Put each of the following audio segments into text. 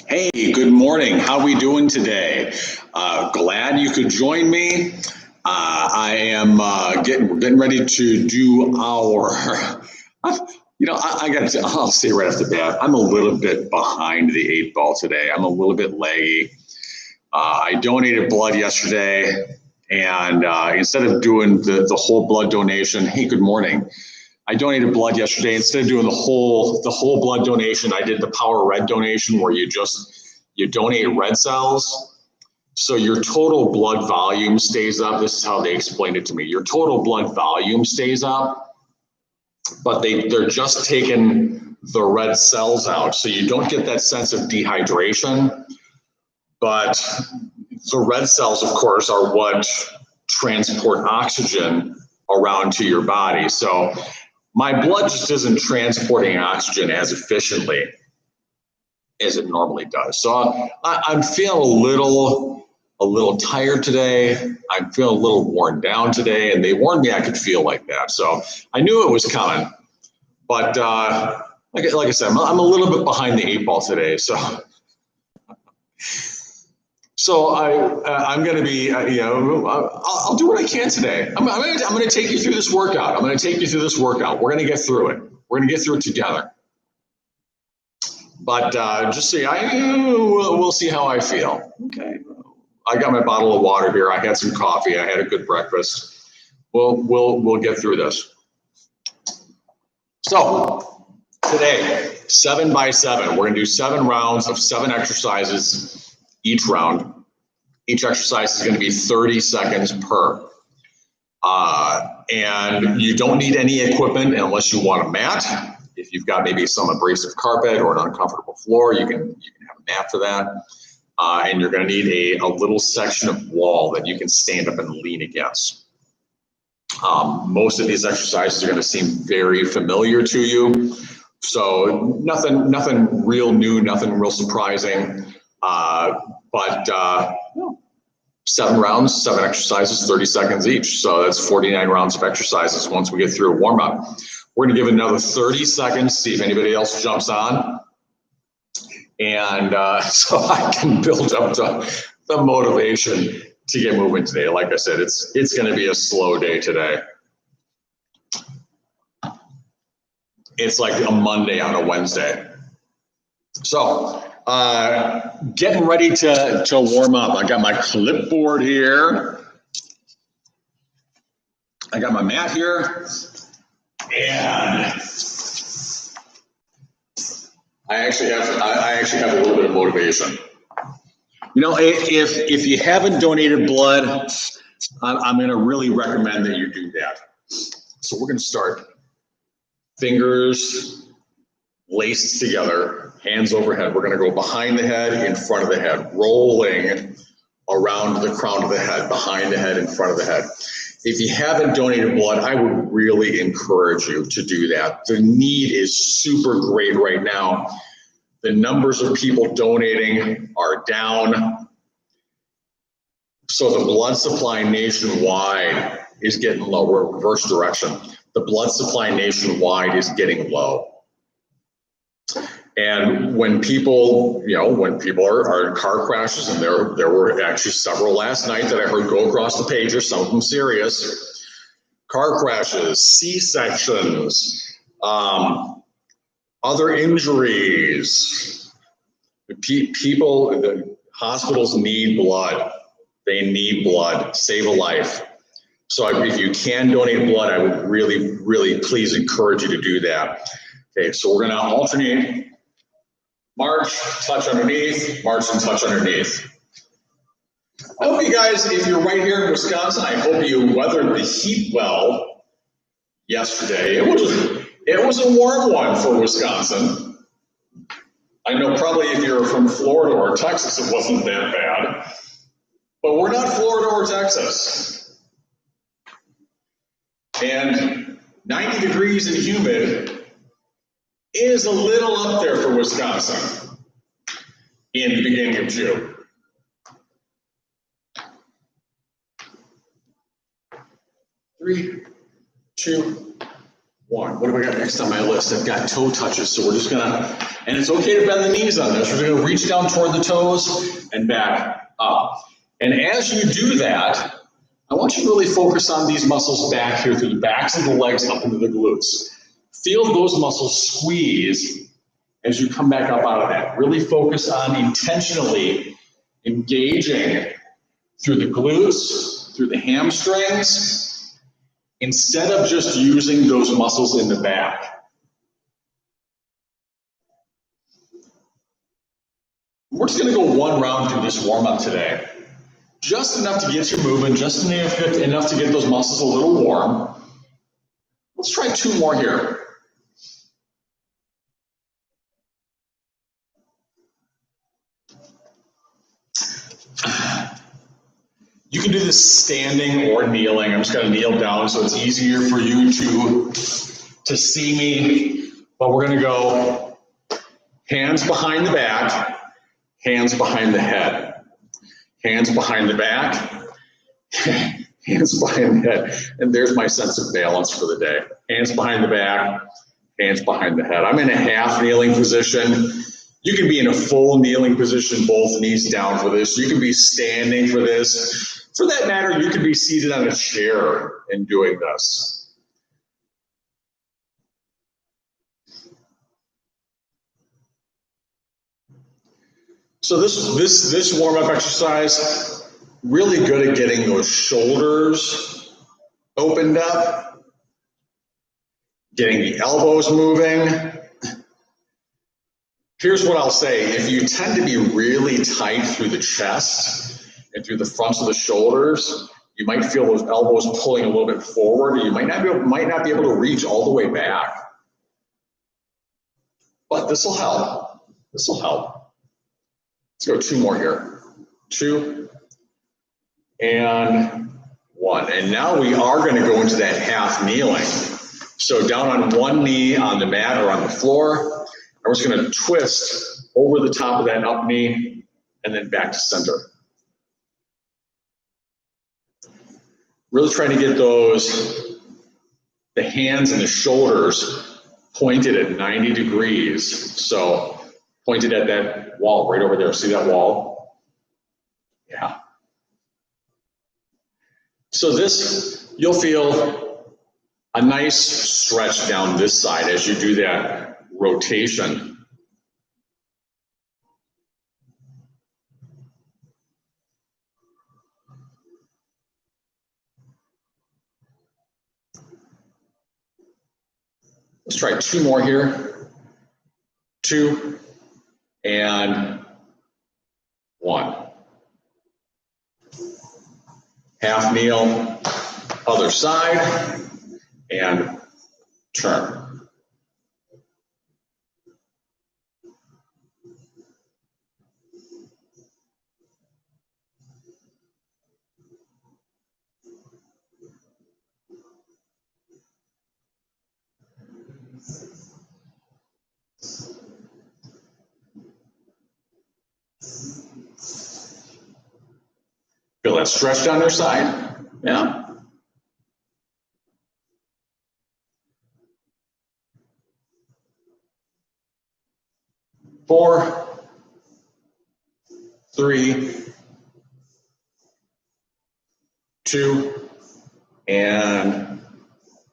Hey, good morning. How we doing today? Glad you could join me. I am getting ready to do our. I'll say right off the bat, I'm a little bit behind the eight ball today. I'm a little bit laggy. I donated blood yesterday, and instead of doing the whole blood donation, hey, good morning. I donated blood yesterday. Instead of doing the whole blood donation, I did the Power Red donation where you donate red cells. So your total blood volume stays up. This is how they explained it to me. Your total blood volume stays up, but they're just taking the red cells out. So you don't get that sense of dehydration. But the red cells, of course, are what transport oxygen around to your body. So my blood just isn't transporting oxygen as efficiently as it normally does. So I'm feeling a little tired today. I'm feeling a little worn down today, and they warned me I could feel like that. So I knew it was coming, but like I said, I'm a little bit behind the eight ball today. So I'm going to be, I'll do what I can today. I'm going to take you through this workout. We're going to get through it. We're going to get through it together. But just see, we'll see how I feel. Okay. I got my bottle of water here. I had some coffee. I had a good breakfast. We'll get through this. So today, 7 by 7, we're going to do 7 rounds of 7 exercises. Each round. Each exercise is going to be 30 seconds per. And you don't need any equipment unless you want a mat. If you've got maybe some abrasive carpet or an uncomfortable floor, you can have a mat for that. And you're going to need a little section of wall that you can stand up and lean against. Most of these exercises are going to seem very familiar to you. So nothing real new, nothing real surprising. But 7 rounds, 7 exercises, 30 seconds each. So that's 49 rounds of exercises once we get through a warm up. We're going to give it another 30 seconds, see if anybody else jumps on. And so I can build up the motivation to get moving today. Like I said, it's going to be a slow day today. It's like a Monday on a Wednesday. So getting ready to warm up. I got my clipboard here. I got my mat here. And I actually have a little bit of motivation. You know, if you haven't donated blood, I'm going to really recommend that you do that. So we're going to start fingers laced together, hands overhead. We're going to go behind the head, in front of the head, rolling around the crown of the head, behind the head, in front of the head. If you haven't donated blood, I would really encourage you to do that. The need is super great right now. The numbers of people donating are down. So the blood supply nationwide is getting low. We're in reverse direction. The blood supply nationwide is getting low. And when people are in car crashes, and there were actually several last night that I heard go across the pages, some of them serious, car crashes, C-sections, other injuries, the hospitals need blood. They need blood, save a life. So if you can donate blood, I would really, really please encourage you to do that. Okay, so we're gonna alternate. March, touch underneath, march and touch underneath. I hope you guys, if you're right here in Wisconsin, I hope you weathered the heat well yesterday. It was a warm one for Wisconsin. I know probably if you're from Florida or Texas, it wasn't that bad. But we're not Florida or Texas. And 90 degrees and humid is a little up there for Wisconsin in the beginning of June. Three, two, 1. What do we got next on my list? I've got toe touches, so we're just gonna, and it's okay to bend the knees on this. We're gonna reach down toward the toes and back up. And as you do that, I want you to really focus on these muscles back here through the backs of the legs up into the glutes. Feel those muscles squeeze as you come back up out of that. Really focus on intentionally engaging through the glutes, through the hamstrings, instead of just using those muscles in the back. We're just gonna go one round through this warm-up today. Just enough to get you moving, just enough to get those muscles a little warm. Let's try 2 more here. You can do this standing or kneeling. I'm just gonna kneel down so it's easier for you to see me. But we're gonna go hands behind the back, hands behind the head. Hands behind the back, hands behind the head. And there's my sense of balance for the day. Hands behind the back, hands behind the head. I'm in a half kneeling position. You can be in a full kneeling position, both knees down for this. You can be standing for this. For that matter, you could be seated on a chair and doing this. So this warm-up exercise, really good at getting those shoulders opened up, getting the elbows moving. Here's what I'll say. If you tend to be really tight through the chest and through the fronts of the shoulders, you might feel those elbows pulling a little bit forward, or you might not be able to reach all the way back. But this will help. This will help. Let's go 2 more here. 2 and 1. And now we are going to go into that half kneeling. So down on one knee on the mat or on the floor, we're just going to twist over the top of that up knee and then back to center. Really trying to get the hands and the shoulders pointed at 90 degrees. So pointed at that wall right over there. See that wall? Yeah. So this, you'll feel a nice stretch down this side as you do that rotation. Let's try 2 more here. 2 and 1. Half kneel, other side, and turn. Feel that stretch down your side? Yeah. Four, 3, 2, and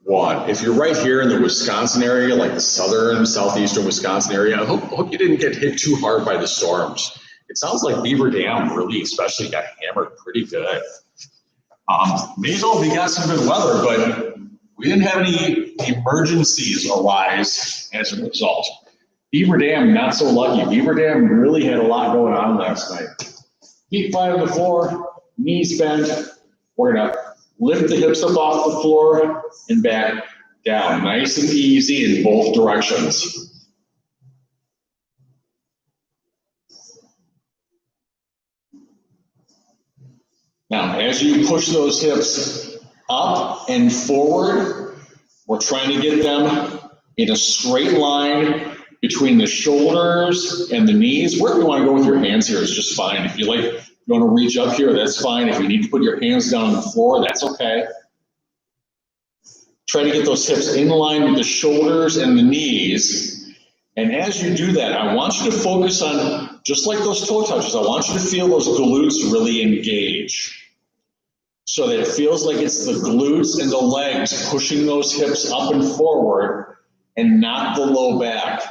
1. If you're right here in the Wisconsin area, like the southern, southeastern Wisconsin area, I hope you didn't get hit too hard by the storms. It sounds like Beaver Dam really especially got hammered pretty good. Maysville, we got some good weather, but we didn't have any emergencies arise as a result. Beaver Dam, not so lucky. Beaver Dam really had a lot going on last night. Feet flat on the floor, knees bent. We're gonna lift the hips up off the floor and back down. Nice and easy in both directions. Now, as you push those hips up and forward, we're trying to get them in a straight line between the shoulders and the knees. Wherever you want to go with your hands here is just fine. If you want to reach up here, that's fine. If you need to put your hands down on the floor, that's okay. Try to get those hips in line with the shoulders and the knees. And as you do that, I want you to focus on, just like those toe touches, I want you to feel those glutes really engage. So that it feels like it's the glutes and the legs pushing those hips up and forward and not the low back.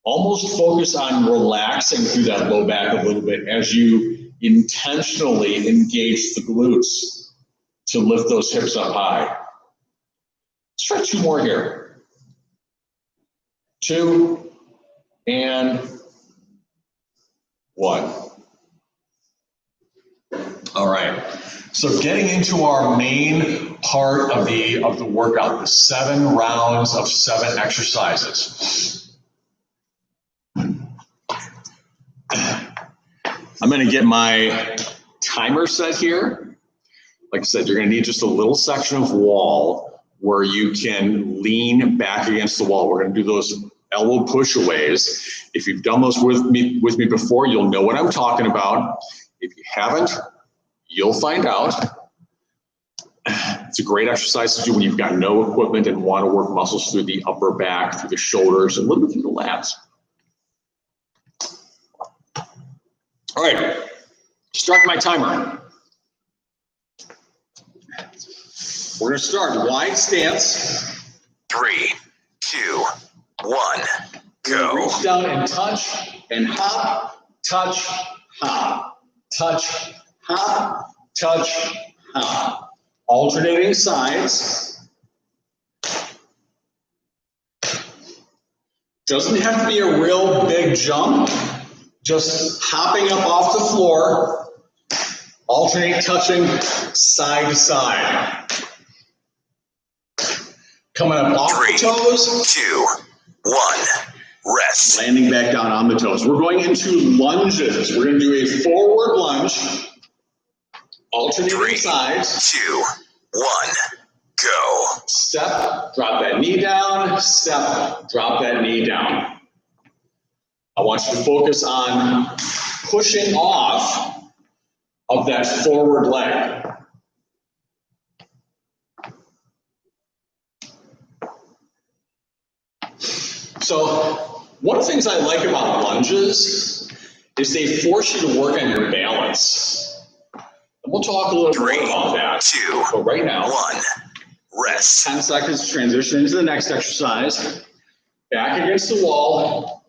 Almost focus on relaxing through that low back a little bit as you intentionally engage the glutes to lift those hips up high. Let's try 2 more here. 2 and 1. All right. So getting into our main part of the workout, the 7 rounds of 7 exercises. I'm going to get my timer set here. Like I said, you're going to need just a little section of wall where you can lean back against the wall. We're going to do those elbow pushaways. If you've done those with me before, you'll know what I'm talking about. If you haven't, you'll find out. It's a great exercise to do when you've got no equipment and want to work muscles through the upper back, through the shoulders, a little bit through the lats. All right, start my timer. We're going to start wide stance. 3, 2, 1, go. Reach down and touch and hop, touch, hop, touch, hop, touch, hop. Alternating sides. Doesn't have to be a real big jump. Just hopping up off the floor. Alternate touching side to side. Coming up off 3, the toes. 2, 1, rest. Landing back down on the toes. We're going into lunges. We're going to do a forward lunge. Alternating 3, sides. 2, 1, go. Step, drop that knee down. Step, drop that knee down. I want you to focus on pushing off of that forward leg. So one of the things I like about lunges is they force you to work on your balance. And we'll talk a little bit more about that. 2, but right now, 1, rest. 10 seconds to transition into the next exercise. Back against the wall,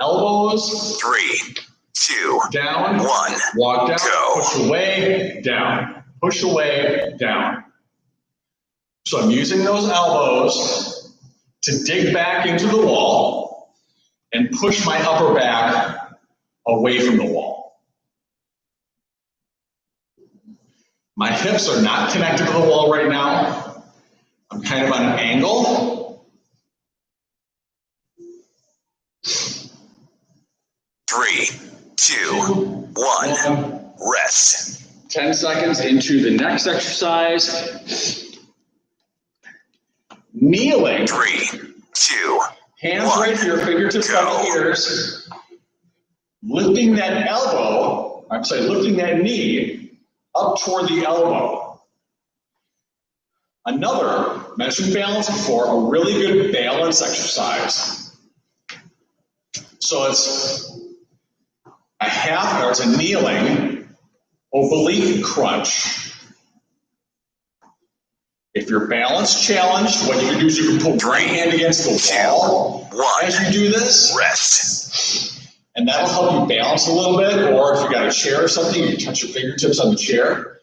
elbows. 3, 2, down, 1, walk down, go. push away, down, push away, down. So I'm using those elbows to dig back into the wall and push my upper back away from the wall. My hips are not connected to the wall right now. I'm kind of on an angle. 3, 2, 1, rest. 10 seconds into the next exercise. Kneeling. 3, 2, Hands 1, right here, fingertips by the ears. Lifting that elbow, lifting that knee up toward the elbow. Another, mentioned balance before, a really good balance exercise. So it's a half, or it's a kneeling oblique crunch. If you're balance challenged, what you can do is you can put right hand against the wall 1, as you do this. rest. And that'll help you balance a little bit, or if you got a chair or something, you can touch your fingertips on the chair.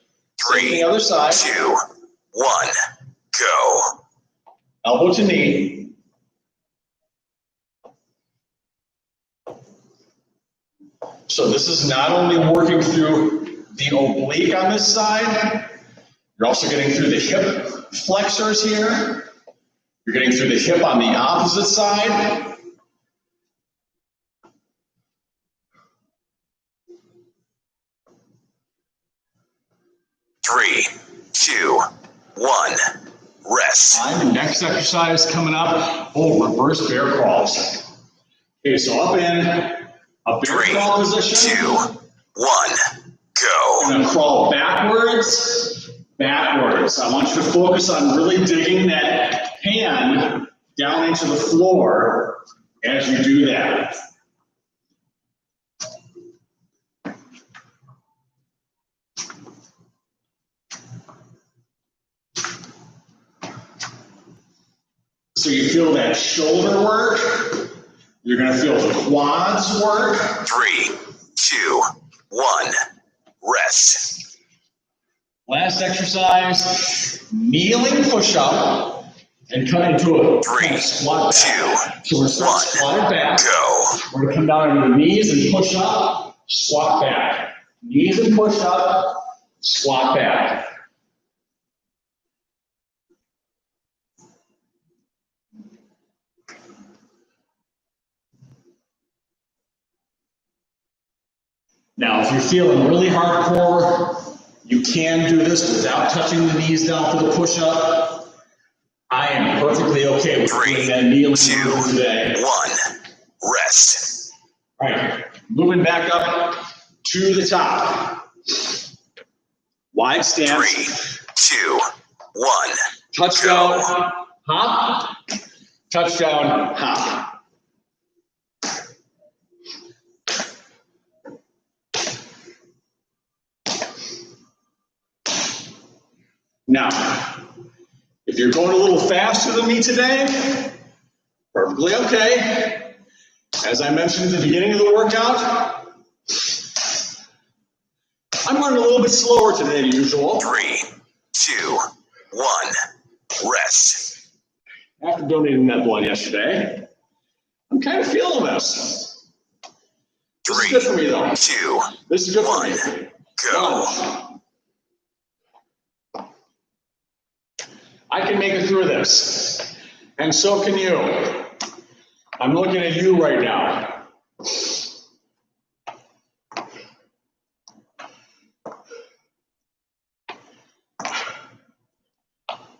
3, the other side. 2, 1, go. Elbow to knee. So this is not only working through the oblique on this side, you're also getting through the hip flexors here. You're getting through the hip on the opposite side. Three, 2, 1, rest. Next exercise coming up. Reverse bear crawls. Okay, so up in a bear crawl position. 2, 1, go. I'm gonna crawl backwards, backwards. I want you to focus on really digging that hand down into the floor as you do that. So you feel that shoulder work. You're going to feel the quads work. 3, 2, 1. Rest. Last exercise, kneeling push-up and cut into a 3, squat back. 2, So we're going to start squatting back. Go. We're going to come down on your knees and push up, squat back. Knees and push up, squat back. Now, if you're feeling really hardcore, you can do this without touching the knees down for the push-up. I am perfectly okay with doing that kneeling 2, today. 1. Rest. All right, moving back up to the top. Wide stance. 3, 2, 1. Touchdown, hop. Touchdown, hop. Now, if you're going a little faster than me today, perfectly okay. As I mentioned at the beginning of the workout, I'm running a little bit slower today than usual. 3, 2, 1. Rest. After donating that blood yesterday, I'm kind of feeling this. This is 3, good for me though. 2, This is good for 1. me. Go. I can make it through this, and so can you. I'm looking at you right now.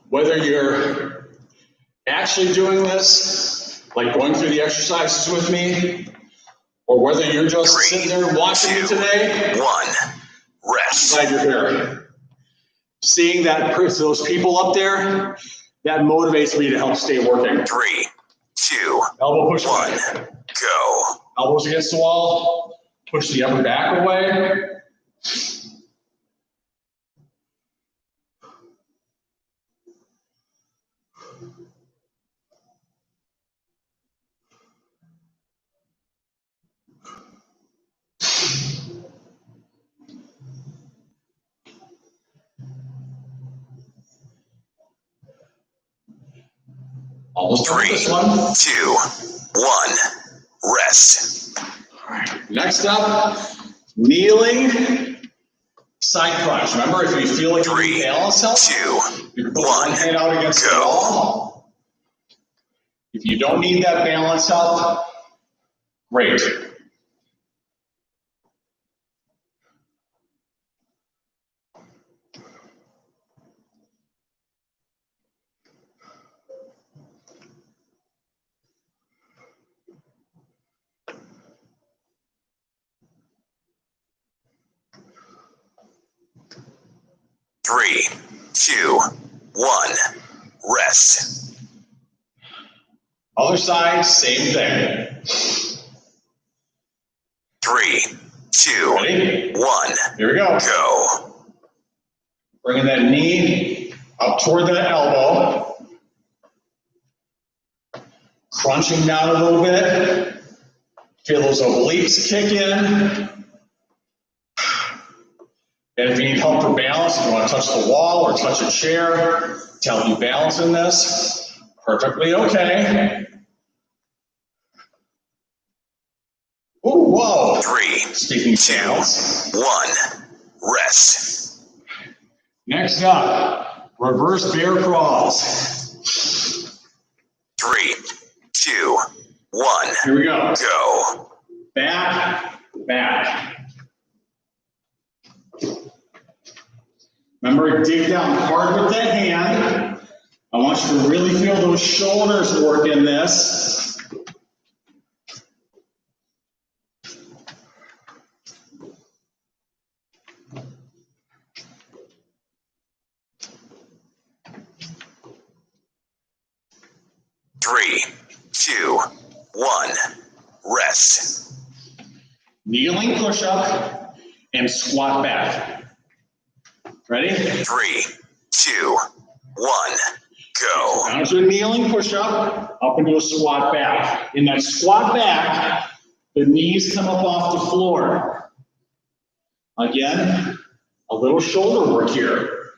Whether you're actually doing this, like going through the exercises with me, or whether you're just 3, sitting there watching 2, me today, 1. Rest. glad you're here. Seeing that those people up there, that motivates me to help stay working. 3, 2, Elbow push 1. away. Go. Elbows against the wall. Push the upper back away. Almost done with 3, this one. 2, 1. Rest. All right. Next up, kneeling side crunch. Remember, if you feel like you 3, need balance help, 2, you can put one hand out against the go. wall. If you don't need that balance help, great. Three, 2, 1. Rest. Other side, same thing. 3, 2, Ready? 1. Here we go. Go. Bringing that knee up toward that elbow. Crunching down a little bit. Feel those obliques kick in. And if you need help for balance, if you want to touch the wall or touch a chair to help you balance in this, perfectly okay. Ooh, whoa. 3, Speaking 2, balance. 1. Rest. Next up, reverse bear crawls. 3, 2, 1. Here we go. Go. Back, back. Remember, dig down hard with that hand. I want you to really feel those shoulders work in this. 3, 2, 1. Rest. Kneeling push-up and squat back. Ready? 3, 2, 1. Go. Down to a kneeling push-up, up into a squat back. In that squat back, the knees come up off the floor. Again, a little shoulder work here,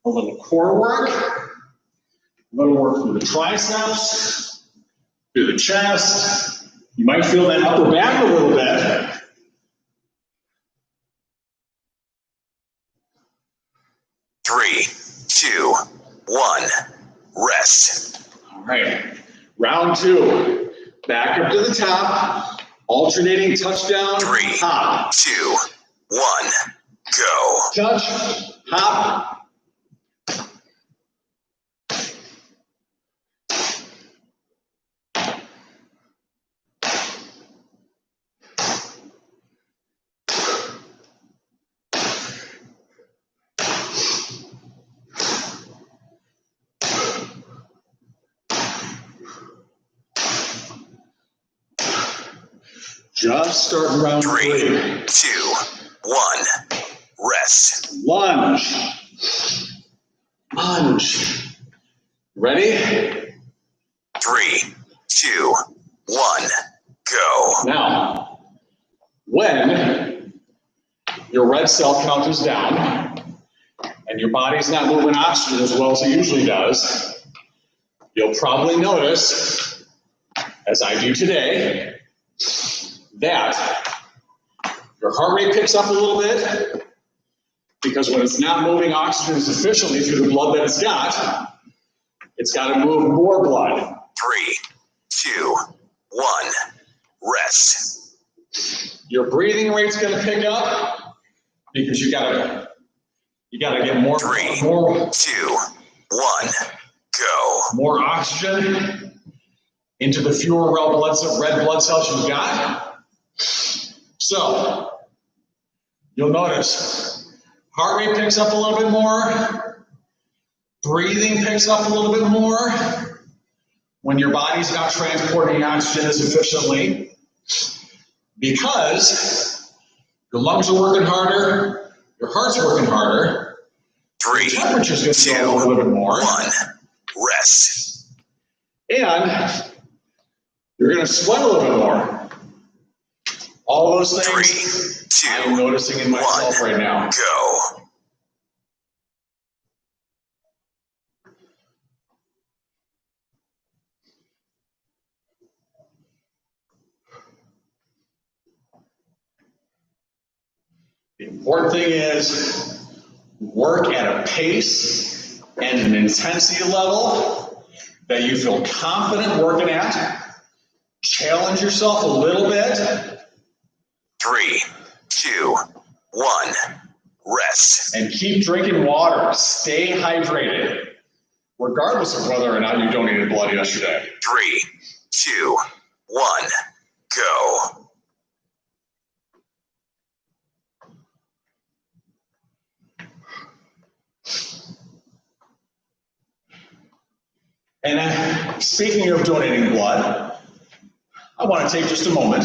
a little core work, a little work through the triceps, through the chest. You might feel that upper back a little bit. Three, 2, 1. Rest. All right, round 2. Back up to the top, alternating touchdown, 3, hop. 2, 1. Go. Touch, hop. Just starting round 3. 2, 1. Rest. Lunge. Lunge. Ready? 3, 2, 1. Go. Now, when your red cell count is down and your body's not moving oxygen as well as it usually does, you'll probably notice, as I do today, that your heart rate picks up a little bit because when it's not moving oxygen sufficiently through the blood that it's got to move more blood. 3, 2, 1. Rest. Your breathing rate's going to pick up because you got to get more 3, more 2, 1. Go. more oxygen into the fewer red blood cells you've got. So you'll notice heart rate picks up a little bit more, breathing picks up a little bit more when your body's not transporting oxygen as efficiently because your lungs are working harder, your heart's working harder, 3, your temperature's going to 2, go a little bit more, 1. Rest. and you're going to sweat a little bit more. All those things 3, 2, I'm noticing in myself 1. right now. Go. The important thing is work at a pace and an intensity level that you feel confident working at. Challenge yourself a little bit 3, 2, 1. Rest. and keep drinking water. Stay hydrated, regardless of whether or not you donated blood yesterday. 3, 2, 1. Go. And speaking of donating blood, I want to take just a moment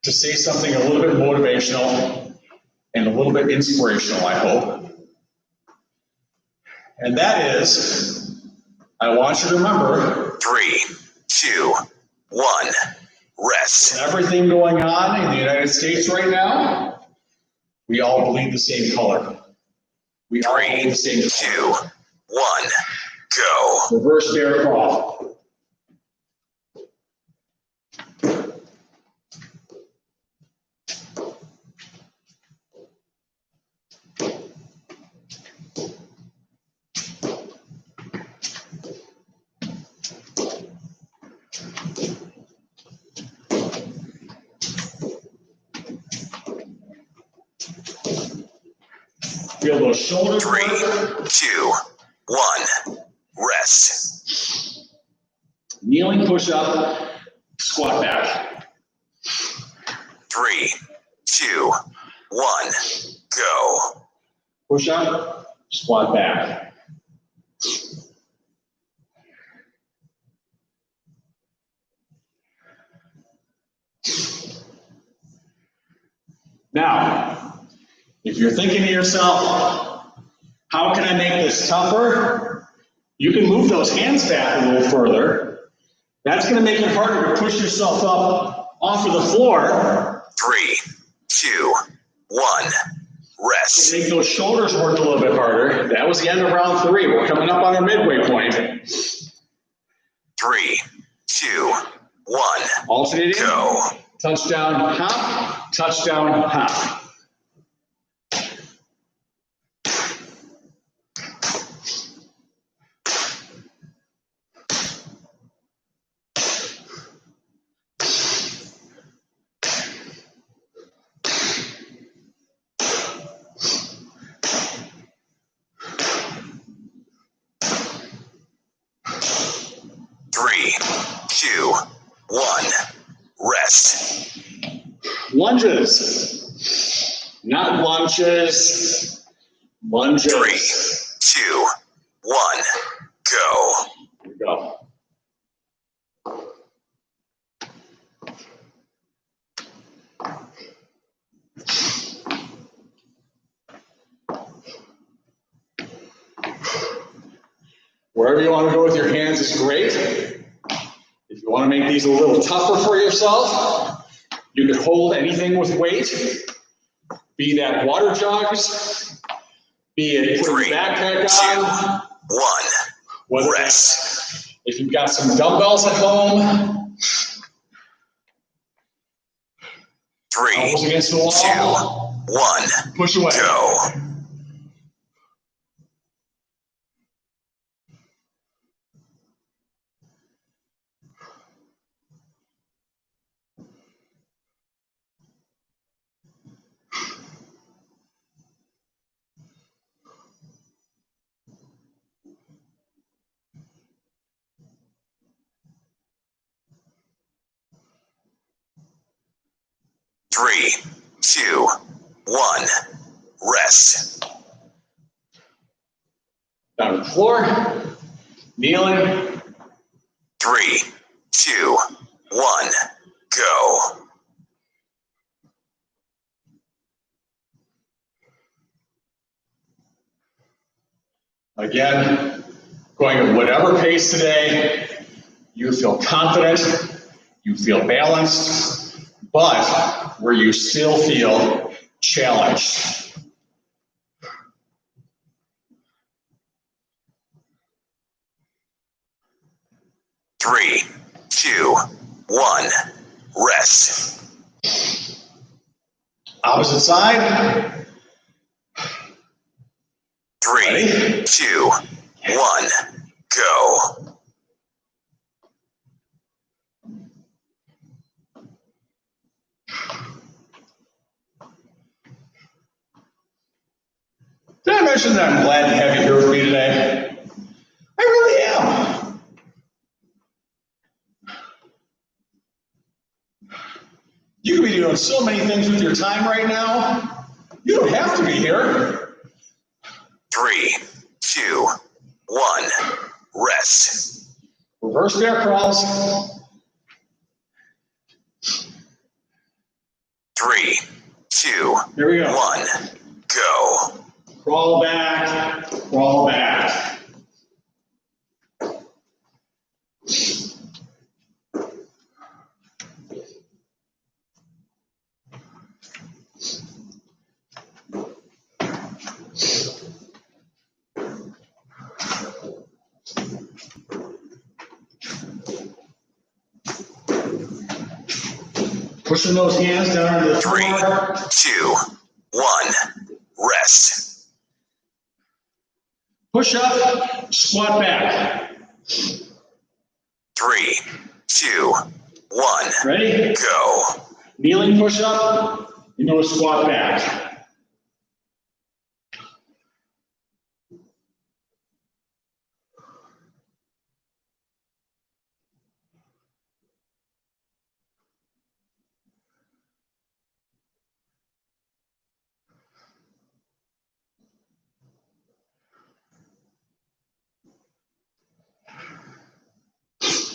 to say something a little bit motivational and a little bit inspirational, I hope. And that is, I want you to remember 3, 2, 1. Rest. everything going on in the United States right now, we all bleed the same color. We all 3, bleed the same 2, color. 1. Go. Reverse bear crawl. Feel those shoulders 3, work. 2, 1. Rest. Kneeling push up, squat back. 3, 2, 1. Go. Push up, squat back. Now, if you're thinking to yourself, how can I make this tougher? You can move those hands back a little further. That's going to make it harder to push yourself up off of the floor. 3, 2, 1, rest. Make those shoulders work a little bit harder. That was the end of round 3. We're coming up on our midway point. 3, 2, 1, alternating. Go. Touchdown, hop, touchdown, hop. Three, 2, 1, rest. Lunges. Not lunches. Lunges. 3, 2, 1, go. Here we go. Wherever you want to go with your hands is great. If you want to make these a little tougher for yourself, you can hold anything with weight. Be that water jugs, be it putting your backpack on. 1, rest. If you've got some dumbbells at home. 3, elbows against the wall. 2, 1, push away. Go. 3, 2, 1, rest. Down to the floor, kneeling. 3, 2, 1, go. Again, going at whatever pace today, you feel confident, you feel balanced, but where you still feel challenged. Three, 2, 1, rest. Opposite side. 3, Ready? 2, 1, go. Did I mention that I'm glad to have you here with me today? I really am. You could be doing so many things with your time right now. You don't have to be here. 3, 2, 1, rest. Reverse bear crawls. 3, 2, Here we go. 1, go. Crawl back, crawl back. Pushing those hands down into the 3, floor. 2, 1, rest. Push up, squat back. 3, 2, 1, Ready? go. Kneeling push up, into a squat back.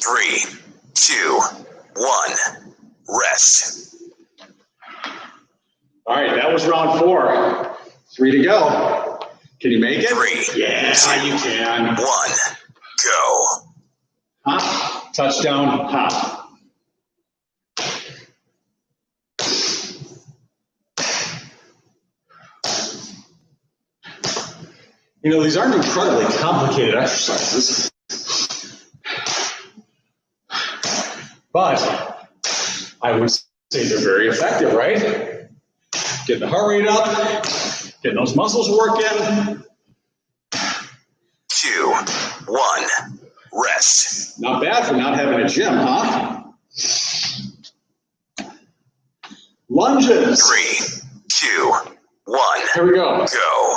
Three, 2, 1, rest. All right, that was round 4. 3 to go. Can you make it? 3. Yeah, 2, you can. 1. Go. Hop, touchdown, hop. You know, these aren't incredibly complicated exercises, but I would say they're very effective, right? Getting the heart rate up, getting those muscles working. 2, 1. Rest. Not bad for not having a gym, huh? Lunges. 3, 2, 1. Here we go. Go.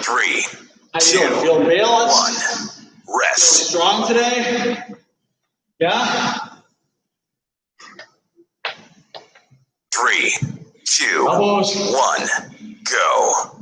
Three, How you doing? Feeling balanced? 1. Rest. Feeling strong today? Yeah? 3, 2, Elbows. 1. Go.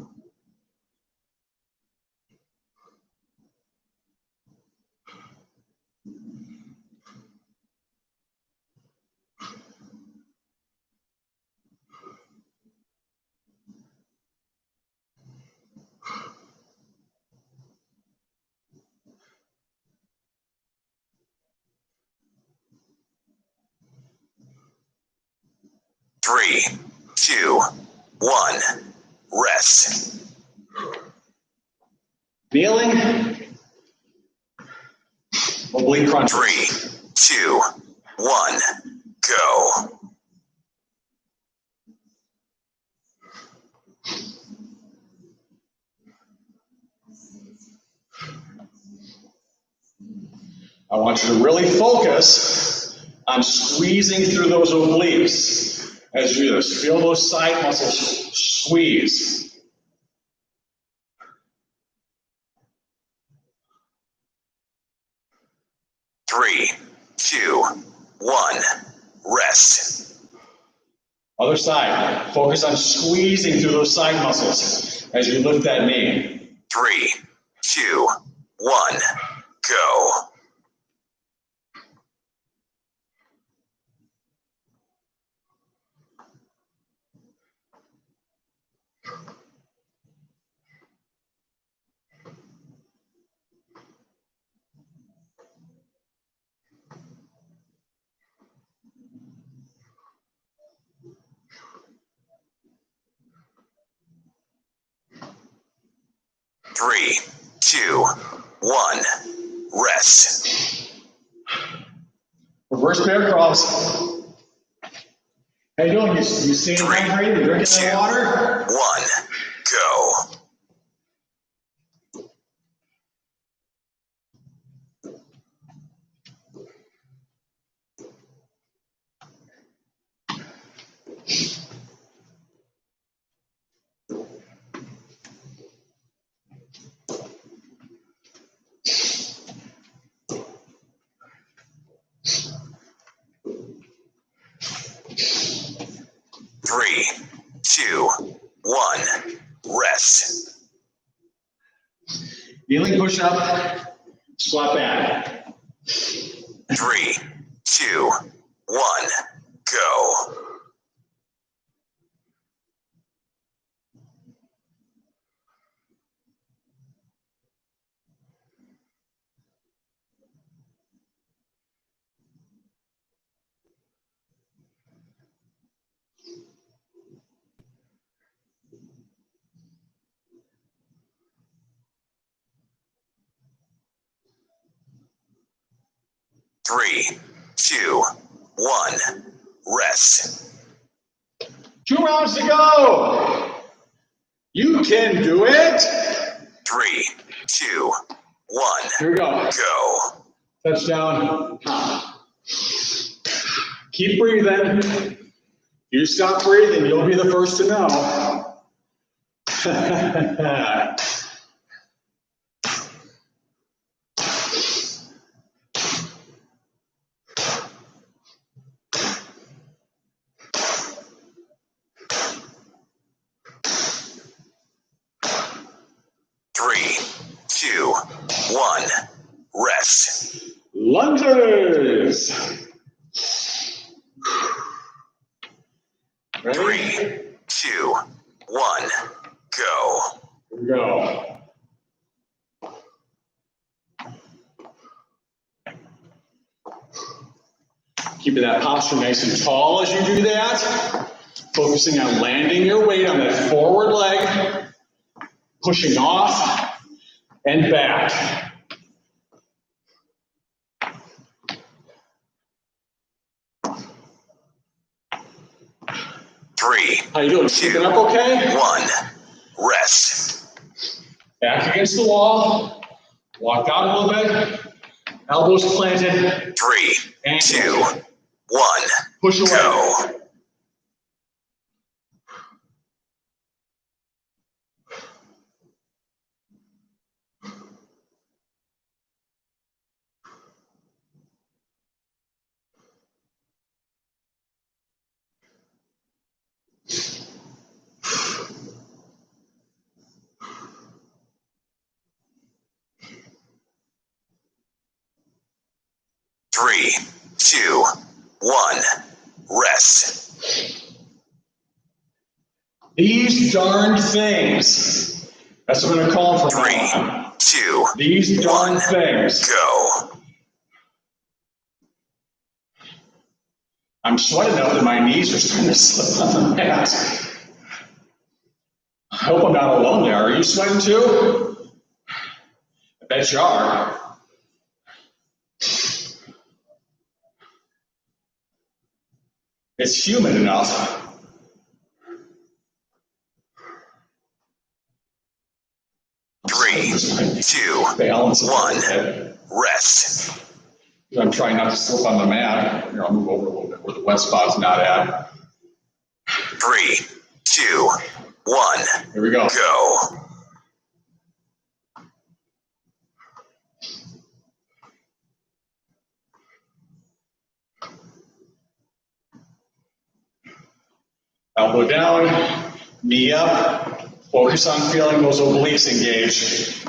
Three, 2, 1. Rest. Kneeling. Oblique crunch. 3, 2, 1. Go. I want you to really focus on squeezing through those obliques as you do this. Feel those side muscles squeeze. Three, 2, 1. Rest. Other side. Focus on squeezing through those side muscles as you lift that knee. 3, 2, 1. Go. Three, 2, 1. Rest. Reverse bear crawls. How you doing? You staying hydrated? You drinking that water? 1. Go. Three, 2, 1. Rest. Kneeling push up, squat back. 3, 2, 1. Go. Three, 2, 1. Rest. 2 rounds to go. You can do it. 3, 2, 1. Here we go. Go. Touchdown. Hop. Keep breathing. You stop breathing, you'll be the first to know. 3, 2, 1. Rest. Lunges. Ready? 3, 2, 1. Go. Here we go. Keeping that posture nice and tall as you do that. Focusing on landing your weight on that forward leg, pushing off and back. Three. How you doing? Keeping up okay? 1. Rest. Back against the wall. Walk out a little bit. Elbows planted. 3, And 2, 1. Push away. Go. Three, 2, 1. Rest. These darn things. That's what I'm going to call them from 3, now on. 2, These darn 1. things. Go. I'm sweating up and my knees are starting to slip on the mat. I hope I'm not alone there. Are you sweating too? I bet you are. It's humid enough. Three, 2, Balance 1. Rest. I'm trying not to slip on the mat. Here, I'll move over a little bit where the wet spot's not at. 3, 2, 1. Here we go. Go. Elbow down, knee up. Focus on feeling those obliques engaged.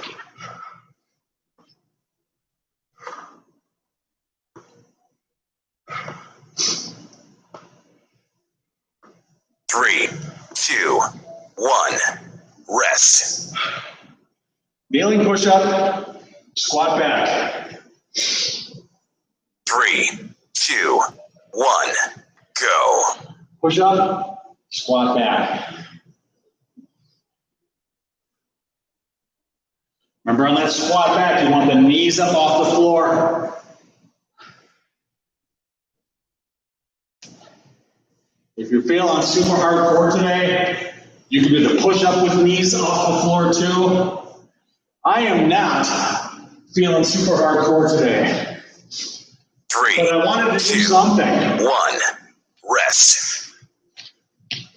Three, 2, 1. Rest. Kneeling push-up, squat back. 3, 2, 1. Go. Push-up, squat back. Remember on that squat back, you want the knees up off the floor. If you're feeling super hardcore today, you can do the push-up with knees off the floor too. I am not feeling super hardcore today. 3, But I wanted to do 2, something. 1. Rest.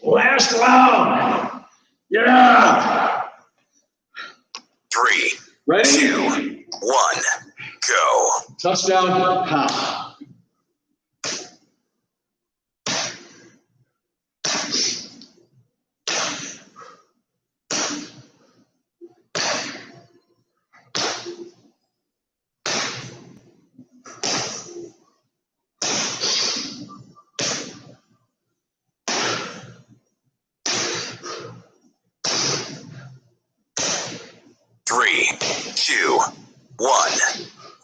Last round. Yeah. 3, Ready? 2, 1. Go. Touchdown. Ha. 3, 2, 1.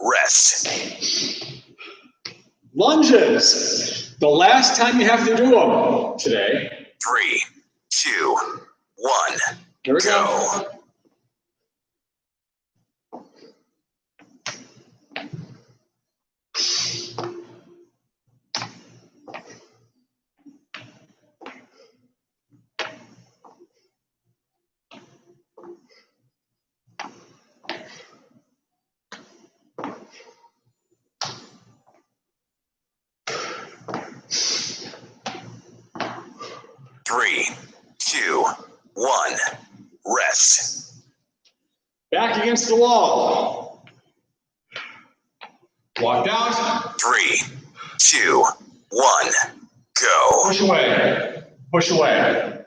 Rest. Lunges. The last time you have to do them today. 3, 2, 1. Here we Go. go. Three, 2, 1. Rest. Back against the wall. Walk out. 3, 2, 1. Go. Push away. Push away.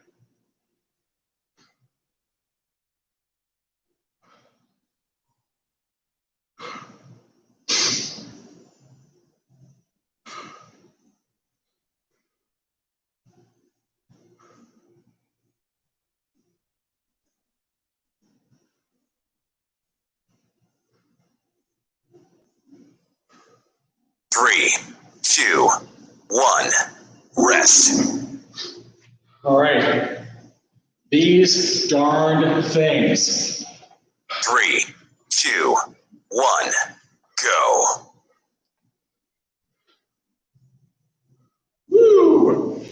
3, 2, 1. Rest. All right. These darn things. 3, 2, 1. Go. Woo!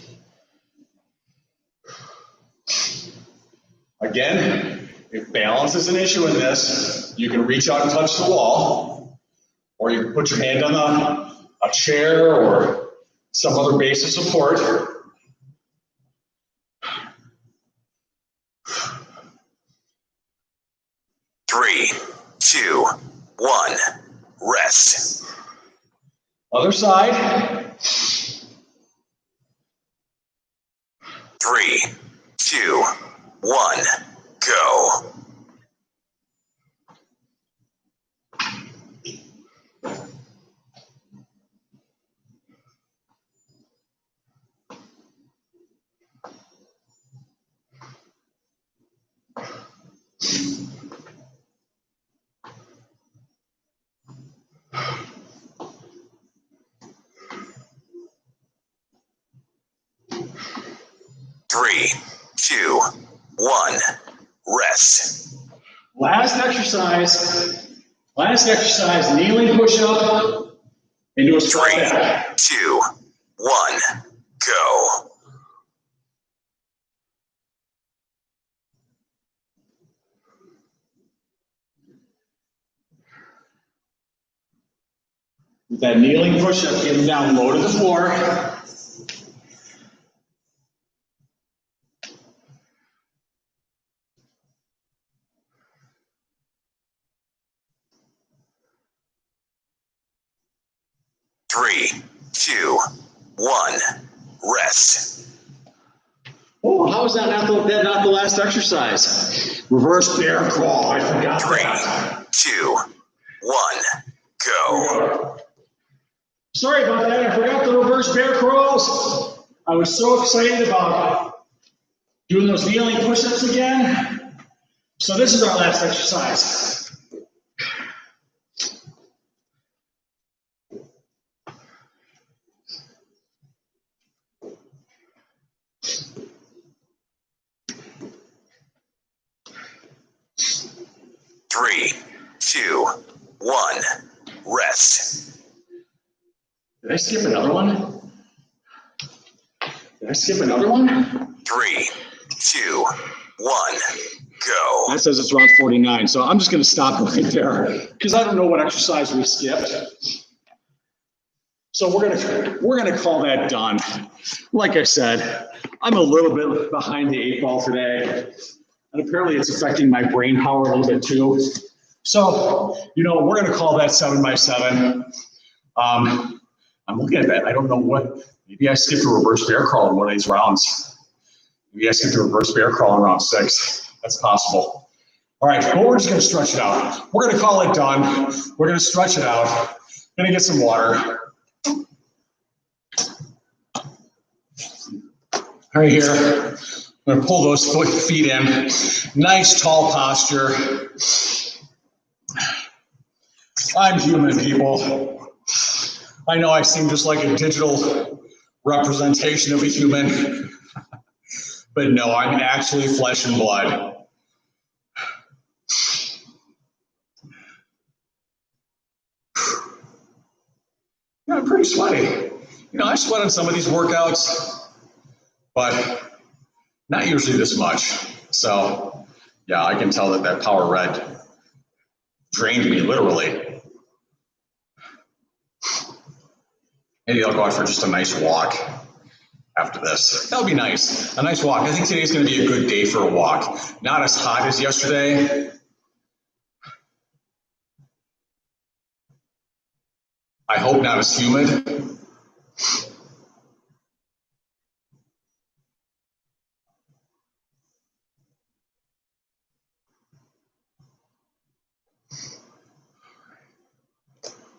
Again, if balance is an issue in this, you can reach out and touch the wall, or you can put your hand on a chair or some other base of support. Three, 2, 1. Rest. Other side. 3, 2, 1. Go. Three, 2, 1. Rest. Last exercise, kneeling push-up into a squat 3, back. 2, 1. Go. With that kneeling push-up, getting down low to the floor. Three, 2, 1. Rest. Oh, how is that not the last exercise? Reverse bear crawl. I forgot 3, that. 2, 1. Go. Sorry about that. I forgot the reverse bear crawls. I was so excited about doing those kneeling push-ups again. So this is our last exercise. Three, 2, 1. Rest. Did I skip another one? 3, 2, 1. Go. That says it's round 49, so I'm just going to stop right there because I don't know what exercise we skipped. So we're gonna call that done. Like I said, I'm a little bit behind the 8 ball today, and apparently it's affecting my brain power a little bit too. So we're gonna call that 7x7. I'm looking at that. I don't know what. Maybe I skipped a reverse bear crawl in one of these rounds. Maybe I skipped a reverse bear crawl in round 6. That's possible. All right, but we're just gonna stretch it out. We're gonna call it done. We're gonna stretch it out. Gonna get some water. Right here, I'm gonna pull those feet in. Nice tall posture. I'm human, people. I know I seem just like a digital representation of a human, but no, I'm actually flesh and blood. Yeah, I'm pretty sweaty. I sweat on some of these workouts, but not usually this much. So, yeah, I can tell that Power Red drained me, literally. Maybe I'll go out for just a nice walk after this. That'll be nice. A nice walk. I think today's going to be a good day for a walk. Not as hot as yesterday. I hope not as humid.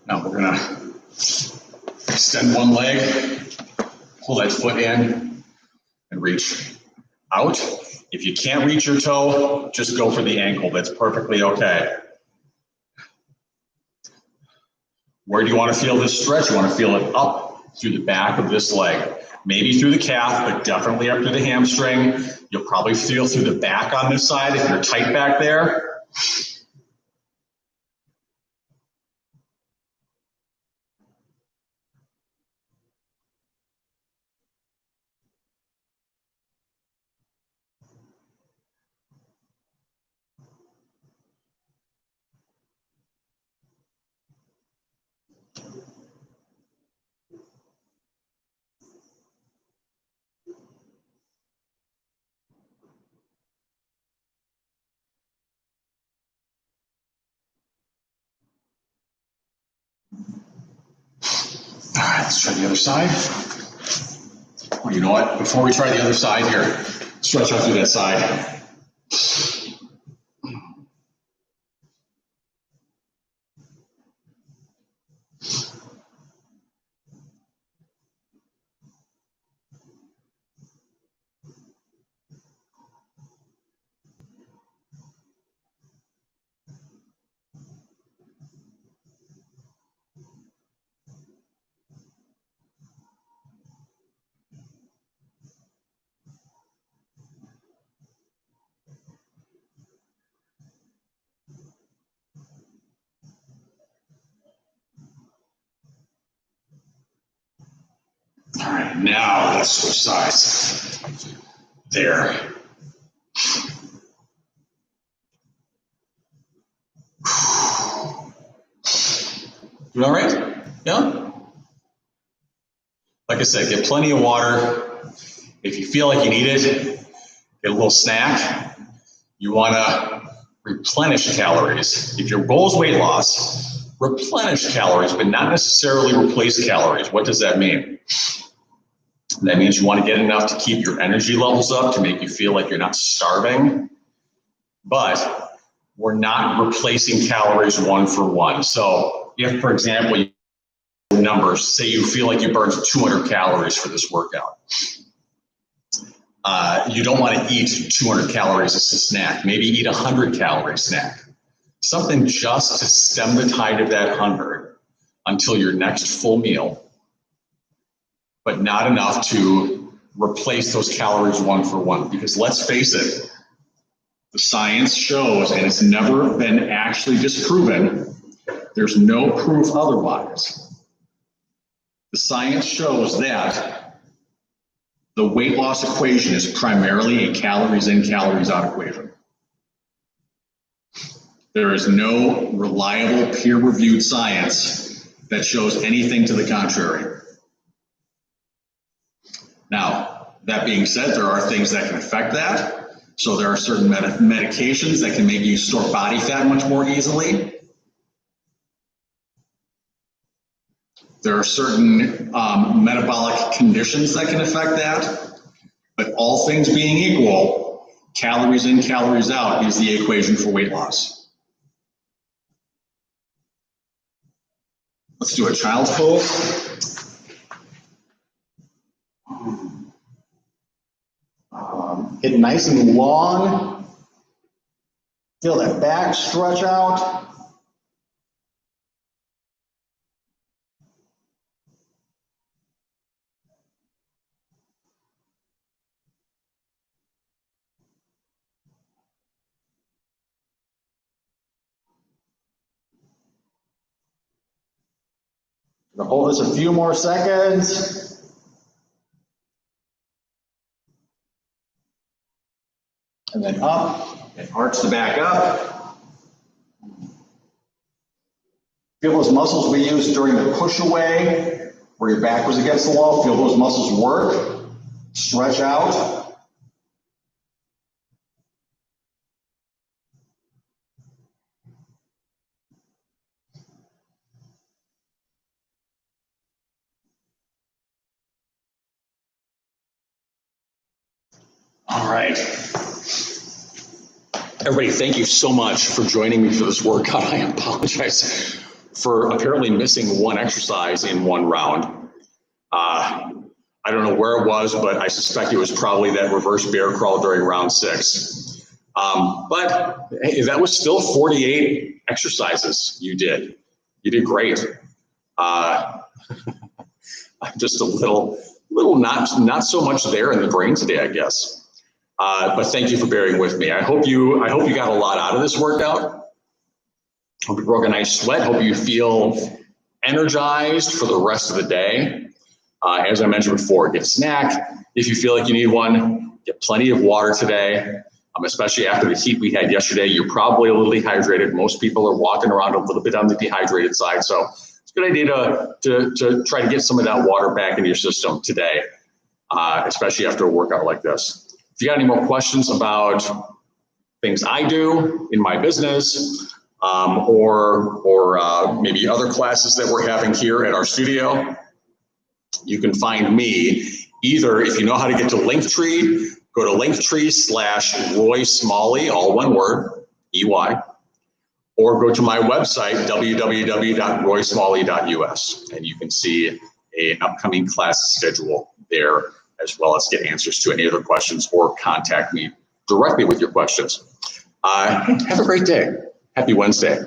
Now we're going to extend one leg, pull that foot in, and reach out. If you can't reach your toe, just go for the ankle. That's perfectly okay. Where do you want to feel this stretch? You want to feel it up through the back of this leg. Maybe through the calf, but definitely up to the hamstring. You'll probably feel through the back on this side if you're tight back there. All right, let's try the other side. Oh, you know what? Before we try the other side here, stretch out through that side. All right, now let's switch sides. There. You all right? Yeah? Like I said, get plenty of water. If you feel like you need it, get a little snack. You want to replenish calories. If your goal is weight loss, replenish calories, but not necessarily replace calories. What does that mean? That means you want to get enough to keep your energy levels up to make you feel like you're not starving, but we're not replacing calories one for one. So if, for example, numbers, say you feel like you burned 200 calories for this workout. You don't want to eat 200 calories as a snack. Maybe eat a 100 calorie snack. Something just to stem the tide of that hunger until your next full meal, but not enough to replace those calories one for one. Because let's face it, the science shows, and it's never been actually disproven, there's no proof otherwise. The science shows that the weight loss equation is primarily a calories in, calories out equation. There is no reliable peer-reviewed science that shows anything to the contrary. Now, that being said, there are things that can affect that. So there are certain medications that can make you store body fat much more easily. There are certain metabolic conditions that can affect that. But all things being equal, calories in, calories out is the equation for weight loss. Let's do a child's pose. Get nice and long. Feel that back stretch out. Gonna hold this a few more seconds. And then up, and arch the back up. Feel those muscles we used during the push away, where your back was against the wall. Feel those muscles work, stretch out. All right. Everybody, thank you so much for joining me for this workout. I apologize for apparently missing one exercise in one round. I don't know where it was, but I suspect it was probably that reverse bear crawl during round 6. But hey, that was still 48 exercises you did. You did great. I'm just a little not so much there in the brain today, I guess. But thank you for bearing with me. I hope you got a lot out of this workout. Hope you broke a nice sweat. Hope you feel energized for the rest of the day. As I mentioned before, get a snack if you feel like you need one. Get plenty of water today, especially after the heat we had yesterday. You're probably a little dehydrated. Most people are walking around a little bit on the dehydrated side. So it's a good idea to try to get some of that water back into your system today, especially after a workout like this. If you got any more questions about things I do in my business, or maybe other classes that we're having here at our studio, you can find me either, if you know how to get to Linktree, go to Linktree/Roy Smalley, all one word, EY, or go to my website, www.roysmalley.us, and you can see an upcoming class schedule there, as well as get answers to any other questions or contact me directly with your questions. Have a great day. Happy Wednesday.